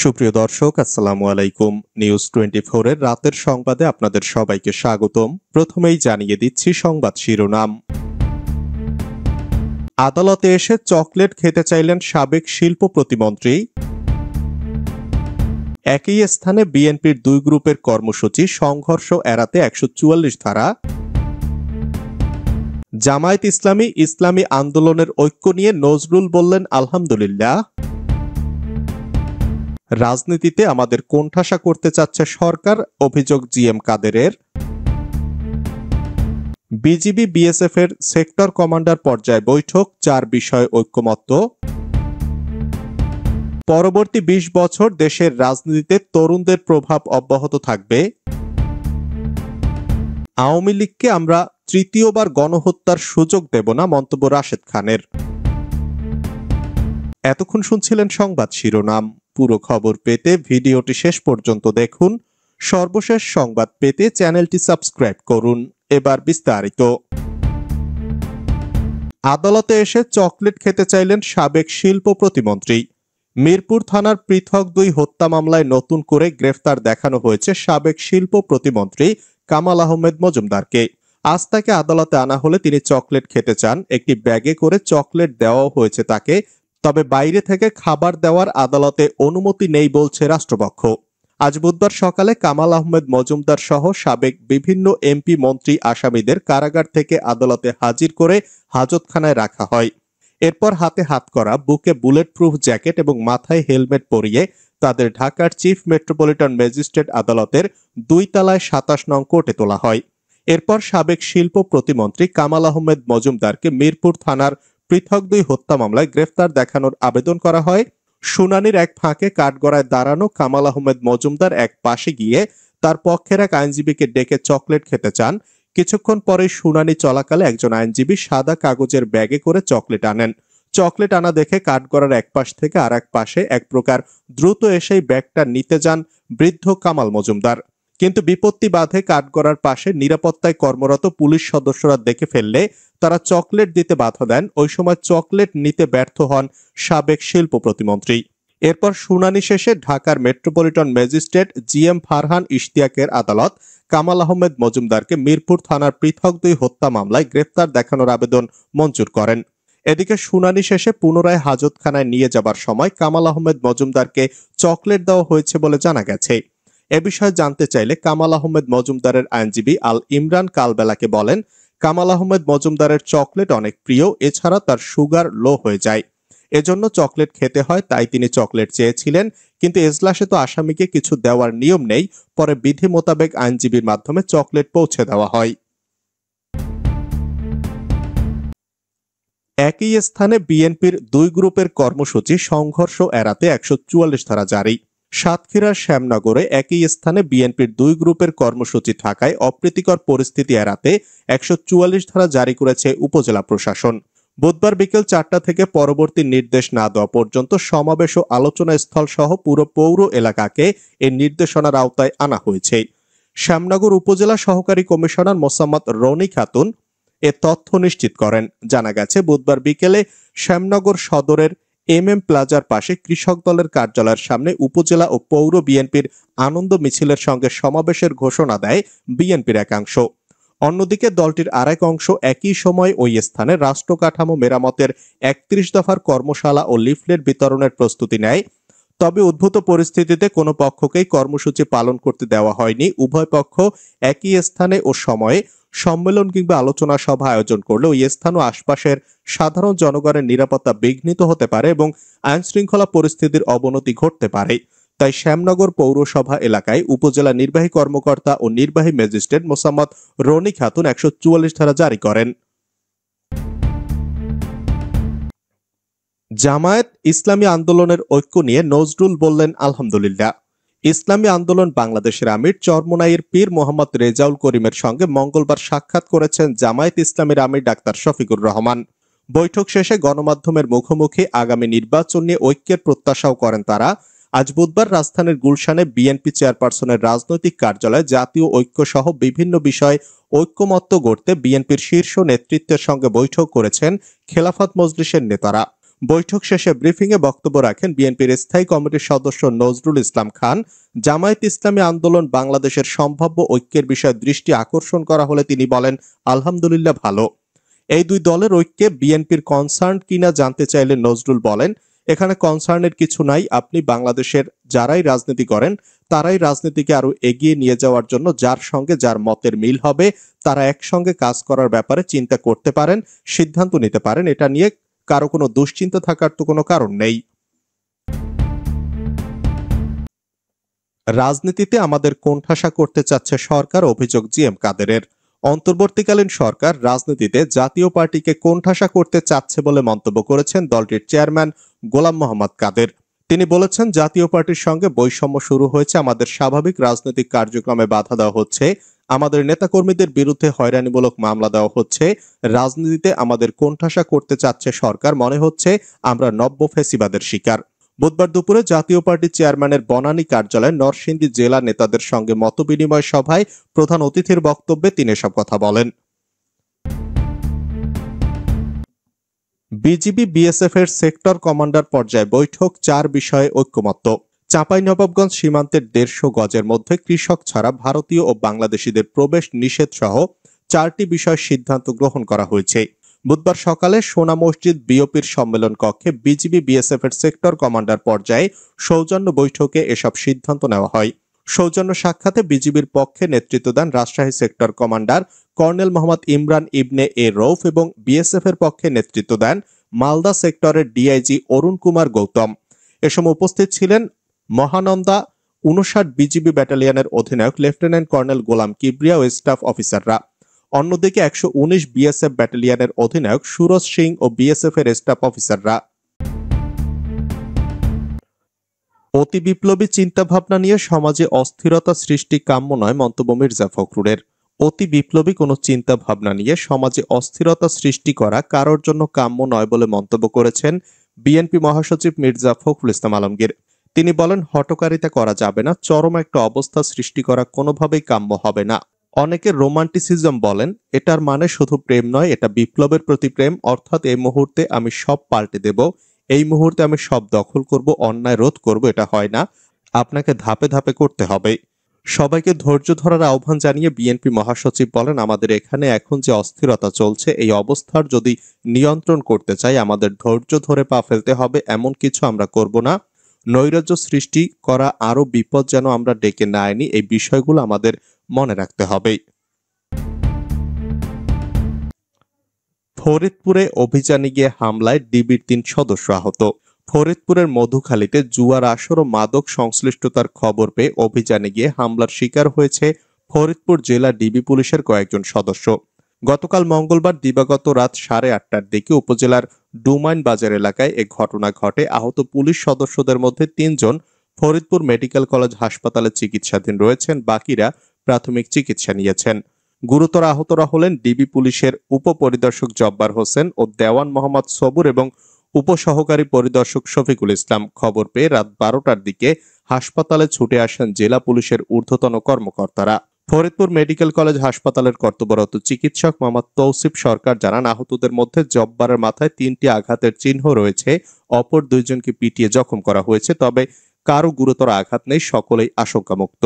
সুপ্রিয় দর্শক, আসসালামু আলাইকুম। নিউজ 24 এর রাতের সংবাদে আপনাদের সবাইকে স্বাগতম। প্রথমেই জানিয়ে দিচ্ছি সংবাদ শিরোনাম। আদালতে এসে চকলেট খেতে চাইলেন সাবেক শিল্প প্রতিমন্ত্রী। একই স্থানে বিএনপির দুই গ্রুপের কর্মসূচি, সংঘর্ষ এড়াতে 144 ধারা। জামায়াত ইসলামী আন্দোলনের ঐক্য নিয়ে নজরুল বললেন আলহামদুলিল্লাহ। রাজনীতিতে আমাদের কোণঠাসা করতে চাচ্ছে সরকার, অভিযোগ জিএম কাদেরের। বিজিবি বিএসএফ এর সেক্টর কমান্ডার পর্যায়ে বৈঠক, 4 বিষয়ে ঐক্যমত্য। পরবর্তী 20 বছর দেশের রাজনীতিতে তরুণদের প্রভাব অব্যাহত থাকবে। আওয়ামী লীগকে আমরা তৃতীয়বার গণহত্যার সুযোগ দেব না, মন্তব্য রাশেদ খানের। এতক্ষণ শুনছিলেন সংবাদ শিরোনাম। পুরো খবর পেতে ভিডিওটি শেষ পর্যন্ত দেখুন। সর্বশেষ সংবাদ পেতে চ্যানেলটি সাবস্ক্রাইব করুন। এবার বিস্তারিত। আদালতে এসে চকলেট খেতে চাইলেন সাবেক শিল্প প্রতিমন্ত্রী। মিরপুর থানার পৃথক 2 হত্যা মামলায় নতুন করে গ্রেফতার দেখানো হয়েছে সাবেক শিল্প প্রতিমন্ত্রী কামাল আহমেদ মজুমদারকে। আজ তাকে আদালতে আনা হলে তিনি চকলেট খেতে চান। একটি ব্যাগে করে চকলেট দেওয়াও হয়েছে তাকে, তবে বাইরে থেকে খাবার দেওয়ার আদালতে অনুমতি নেই বলছে রাষ্ট্রপক্ষ। আজ বুধবার সকালে কামাল আহমেদ মজুমদার সহ সাবেক বিভিন্ন এমপি মন্ত্রী আসামিদের কারাগার থেকে আদালতে হাজির করে হাজতখানায় রাখা হয়। এরপর হাতে হাতকড়া, বুকে বুলেট প্রুফ জ্যাকেট এবং মাথায় হেলমেট পরিয়ে তাদের ঢাকার চিফ মেট্রোপলিটন ম্যাজিস্ট্রেট আদালতের 2 তলায় 27 নং কোর্টে তোলা হয়। এরপর সাবেক শিল্প প্রতিমন্ত্রী কামাল আহমেদ মজুমদারকে মিরপুর থানার পৃথক 2 হত্যা মামলায় গ্রেফতার দেখানোর আবেদন করা হয়। শুনানির এক ফাঁকে কাঠগড়ায় দাঁড়ানো কামাল আহমেদ মজুমদার এক পাশে গিয়ে তার পক্ষের এক আইনজীবীকে ডেকে চকলেট খেতে চান। কিছুক্ষণ পরে শুনানি চলাকালে একজন আইনজীবী সাদা কাগজের ব্যাগে করে চকলেট আনেন। চকলেট আনা দেখে কাঠগড়ার এক পাশ থেকে আর এক পাশে এক প্রকার দ্রুত এসেই ব্যাগটা নিতে যান বৃদ্ধ কামাল মজুমদার। কিন্তু বিপত্তি বাধে কাঠগড়ার পাশে নিরাপত্তায় কর্মরত পুলিশ সদস্যরা দেখে ফেললে তারা চকলেট দিতে বাধা দেন। ওই সময় চকলেট নিতে ব্যর্থ হন সাবেক শিল্প প্রতিমন্ত্রী। এরপর শুনানি শেষে ঢাকার মেট্রোপলিটন ম্যাজিস্ট্রেট জিএম ফারহান ইশতিয়াকের আদালত কামাল আহমেদ মজুমদারকে মিরপুর থানার পৃথক 2 হত্যা মামলায় গ্রেফতার দেখানোর আবেদন মঞ্জুর করেন। এদিকে শুনানি শেষে পুনরায় হাজতখানায় নিয়ে যাবার সময় কামাল আহমেদ মজুমদারকে চকলেট দেওয়া হয়েছে বলে জানা গেছে। এ বিষয়ে জানতে চাইলে কামাল আহমেদ মজুমদারের আইনজীবী আল ইমরান কালবেলাকে বলেন, কামাল আহমেদ মজুমদারের চকলেট অনেক প্রিয়, এছাড়া তার সুগার লো হয়ে যায়, এজন্য চকলেট খেতে হয়, তাই তিনি চকলেট চেয়েছিলেন। কিন্তু এজলাসে তো আসামিকে কিছু দেওয়ার নিয়ম নেই। পরে বিধি মোতাবেক আইনজীবীর মাধ্যমে চকলেট পৌঁছে দেওয়া হয়। একই স্থানে বিএনপির 2 গ্রুপের কর্মসূচি, সংঘর্ষ এড়াতে 144 ধারা জারি। সাতক্ষীরার শ্যামনগরে একই স্থানে বিএনপির 2 গ্রুপের কর্মসূচি থাকায় অপ্রীতিকর পরিস্থিতি এড়াতে 144 ধারা জারি করেছে উপজেলা প্রশাসন। বুধবার বিকেল 4টা থেকে পরবর্তী নির্দেশ না দেওয়া পর্যন্ত সমাবেশ ও আলোচনা স্থল সহ পুরো পৌর এলাকাকে এই নির্দেশনার আওতায় আনা হয়েছে। শ্যামনগর উপজেলা সহকারী কমিশনার মোসাম্মদ রনি খাতুন এ তথ্য নিশ্চিত করেন। জানা গেছে, বুধবার বিকেলে শ্যামনগর সদরের এমএম প্লাজার পাশে কৃষক দলের কার্যালয়ের সামনে উপজেলা ও পৌর বিএনপির আনন্দ মিছিলের সঙ্গে সমাবেশের ঘোষণা দেয় বিএনপির একাংশ। অন্যদিকে দলটির আরেক অংশ একই সময় ওই স্থানে রাষ্ট্র কাঠামো মেরামতের 31 দফার কর্মশালা ও লিফলেট বিতরণের প্রস্তুতি নেয়। তবে উদ্ভূত পরিস্থিতিতে কোনো পক্ষকেই কর্মসূচি পালন করতে দেওয়া হয়নি। উভয় পক্ষ একই স্থানে ও সময়ে সম্মেলন কিংবা আলোচনা সভা আয়োজন করলে ওই স্থান ও আশপাশের সাধারণ জনগণের নিরাপত্তা বিঘ্নিত হতে পারে এবং আইন শৃঙ্খলা পরিস্থিতির অবনতি ঘটতে পারে। তাই শ্যামনগর পৌরসভা এলাকায় উপজেলা নির্বাহী কর্মকর্তা ও নির্বাহী ম্যাজিস্ট্রেট মোসাম্মদ রনি খাতুন 144 ধারা জারি করেন। জামায়াত ইসলামী আন্দোলনের ঐক্য নিয়ে নজরুল বললেন আলহামদুলিল্লাহ। ইসলামী আন্দোলন বাংলাদেশের আমির চরমোনাইয়ের পীর মোহাম্মদ রেজাউল করিমের সঙ্গে মঙ্গলবার সাক্ষাৎ করেছেন জামায়াত ইসলামীর আমির ডাক্তার শফিকুর রহমান। বৈঠক শেষে গণমাধ্যমের মুখোমুখি আগামী নির্বাচন নিয়ে ঐক্যের প্রত্যাশাও করেন তারা। আজ বুধবার রাজধানীর গুলশানে বিএনপি চেয়ারপারসনের রাজনৈতিক কার্যালয়ে জাতীয় ঐক্য সহ বিভিন্ন বিষয়ে ঐক্যমত্য গড়তে বিএনপির শীর্ষ নেতৃত্বের সঙ্গে বৈঠক করেছেন খেলাফত মজলিসের নেতারা। বৈঠক শেষে ব্রিফিংয়ে বক্তব্য রাখেন বিএনপির স্থায়ী কমিটির সদস্য নজরুল ইসলাম খান। জামায়াত ইসলামী আন্দোলন বাংলাদেশের সম্ভাব্য ঐক্যের বিষয়ে দৃষ্টি আকর্ষণ করা হলে তিনি বলেন, আলহামদুলিল্লাহ ভালো। এই দুই দলের ঐক্যে বিএনপির কনসার্ন কিনা জানতে চাইলে নজরুল বলেন, এখানে কনসার্নের কিছু নাই। আপনি বাংলাদেশের যারাই রাজনীতি করেন তারাই রাজনীতিকে আরো এগিয়ে নিয়ে যাওয়ার জন্য যার সঙ্গে যার মতের মিল হবে তারা একসঙ্গে কাজ করার ব্যাপারে চিন্তা করতে পারেন, সিদ্ধান্ত নিতে পারেন। এটা নিয়ে কারো কোনো দুশ্চিন্তা থাকার তো কোনো কারণ নেই। রাজনীতিতে আমাদের কোণঠাসা করতে চাচ্ছে সরকার, অভিযোগ জিএম কাদেরের। অন্তর্বর্তীকালীন সরকার রাজনীতিতে জাতীয় পার্টিকে কোণঠাসা করতে চাচ্ছে বলে মন্তব্য করেছেন দলটির চেয়ারম্যান গোলাম মোহাম্মদ কাদের। তিনি বলেছেন, জাতীয় পার্টির সঙ্গে বৈষম্য শুরু হয়েছে, আমাদের স্বাভাবিক রাজনৈতিক কার্যক্রমে বাধা দেওয়া হচ্ছে, আমাদের নেতাকর্মীদের বিরুদ্ধে হয়রানিমূলক মামলা দেওয়া হচ্ছে। রাজনীতিতে আমাদের কোণঠাসা করতে চাচ্ছে সরকার, মনে হচ্ছে আমরা নব্য ফ্যাসিবাদের শিকার। বুধবার দুপুরে জাতীয় পার্টির চেয়ারম্যানের বনানী কার্যালয়ে নরসিংদী জেলা নেতাদের সঙ্গে মতবিনিময় সভায় প্রধান অতিথির বক্তব্যে তিনি এসব কথা বলেন। বিজিবি বিএসএফ এর সেক্টর কমান্ডার পর্যায়ে বৈঠক, 4 বিষয়ে ঐক্যমত্য। চাঁপাইনবাবগঞ্জ সীমান্তের 150 গজের মধ্যে কৃষক ছাড়া ভারতীয় ও বাংলাদেশিদের প্রবেশ নিষেধ সহ 4টি বিষয় সিদ্ধান্ত গ্রহণ করা হয়েছে। বুধবার সকালে সোনা মসজিদ বিওপির সম্মেলন কক্ষে বিজিবি বিএসএফ এর সেক্টর কমান্ডার পর্যায়ে সৌজন্য বৈঠকে এসব সিদ্ধান্ত নেওয়া হয়। সৌজন্য সাক্ষাতে বিজিবির পক্ষে নেতৃত্ব দেন Rajshahi sector commander colonel Mohammad Imran Ibne A Rouf এবং বিএসএফ এর পক্ষে নেতৃত্ব দেন মালদা সেক্টরের ডিআইজি অরুণ কুমার গৌতম। এ সময় উপস্থিত ছিলেন মহানন্দা 59 বিজিবি ব্যাটালিয়নের অধিনায়ক লেফটেন্যান্ট কর্নেল গোলাম কিবরিয়া ও স্টাফ অফিসাররা। অন্যদিকে 119 বিএসএফ ব্যাটালিয়নের অধিনায়ক সুরজ সিং ও বিএসএফ এর স্টাফ অফিসাররা। অতি বিপ্লবী চিন্তাভাবনা নিয়ে সমাজে অস্থিরতা সৃষ্টি কাম্য নয়, মন্তব্য মির্জা ফখরুলের। অতি বিপ্লবী কোনো চিন্তা ভাবনা নিয়ে সমাজে অস্থিরতা সৃষ্টি করা কারোর জন্য কাম্য নয় বলে মন্তব্য করেছেন বিএনপি মহাসচিব মির্জা ফখরুল ইসলাম আলমগীর। তিনি বলেন, হটকারিতা করা যাবে না, চরম একটা অবস্থা সৃষ্টি করা কোনোভাবেই কাম্য হবে না। অনেকে রোমান্টিসিজম বলেন, এটার মানে শুধু প্রেম নয়, এটা বিপ্লবের প্রতি প্রেম, অর্থাৎ এই মুহূর্তে আমি সব পাল্টে দেব, এই মুহূর্তে আমি সব দখল করব, অন্যায় রোধ করব, এটা হয় না, আপনাকে ধাপে ধাপে করতে হবে। সবাইকে ধৈর্য ধরার আহ্বান জানিয়ে বিএনপি মহাসচিব বলেন, আমাদের এখানে এখন যে অস্থিরতা চলছে, এই অবস্থার যদি নিয়ন্ত্রণ করতে চাই আমাদের ধৈর্য ধরে পা ফেলতে হবে, এমন কিছু আমরা করব না। নৈরাজ্য সৃষ্টি করা আরো বিপদ যেন আমরা ডেকে না আনি, এই বিষয়গুলো আমাদের মনে রাখতে হবে। ফরিদপুরে অভিযানে গিয়ে হামলায় ডিবির 3 সদস্য আহত। ফরিদপুরের মধুখালীতে জুয়ার আসর ও মাদক সংশ্লিষ্টতার খবর পেয়ে অভিযানে গিয়ে হামলার শিকার হয়েছে ফরিদপুর জেলা ডিবি পুলিশের কয়েকজন সদস্য। গতকাল মঙ্গলবার দিবাগত রাত 8:30টার দিকে উপজেলার ডুমাইন বাজার এলাকায় এ ঘটনা ঘটে। আহত পুলিশ সদস্যদের মধ্যে 3 জন ফরিদপুর মেডিকেল কলেজ হাসপাতালে চিকিৎসাধীন রয়েছেন, বাকিরা প্রাথমিক চিকিৎসা নিয়েছেন। গুরুতর আহতরা হলেন ডিবি পুলিশের উপপরিদর্শক জব্বার হোসেন ও দেওয়ান মোহাম্মদ সবুর এবং উপসহকারী পরিদর্শক শফিকুল ইসলাম। খবর পেয়ে রাত 12টার দিকে হাসপাতালে ছুটে আসেন জেলা পুলিশের ঊর্ধ্বতন কর্মকর্তারা। ফরিদপুর মেডিকেল কলেজ হাসপাতালের কর্তব্যরত চিকিৎসক মোহাম্মদ তৌসিফ সরকার জানান, আহতদের মধ্যে জব্বারের মাথায় 3টি আঘাতের চিহ্ন রয়েছে, অপর 2 জনকে পিটিয়ে জখম করা হয়েছে, তবে কারো গুরুতর আঘাত নেই, সকলেই আশঙ্কামুক্ত।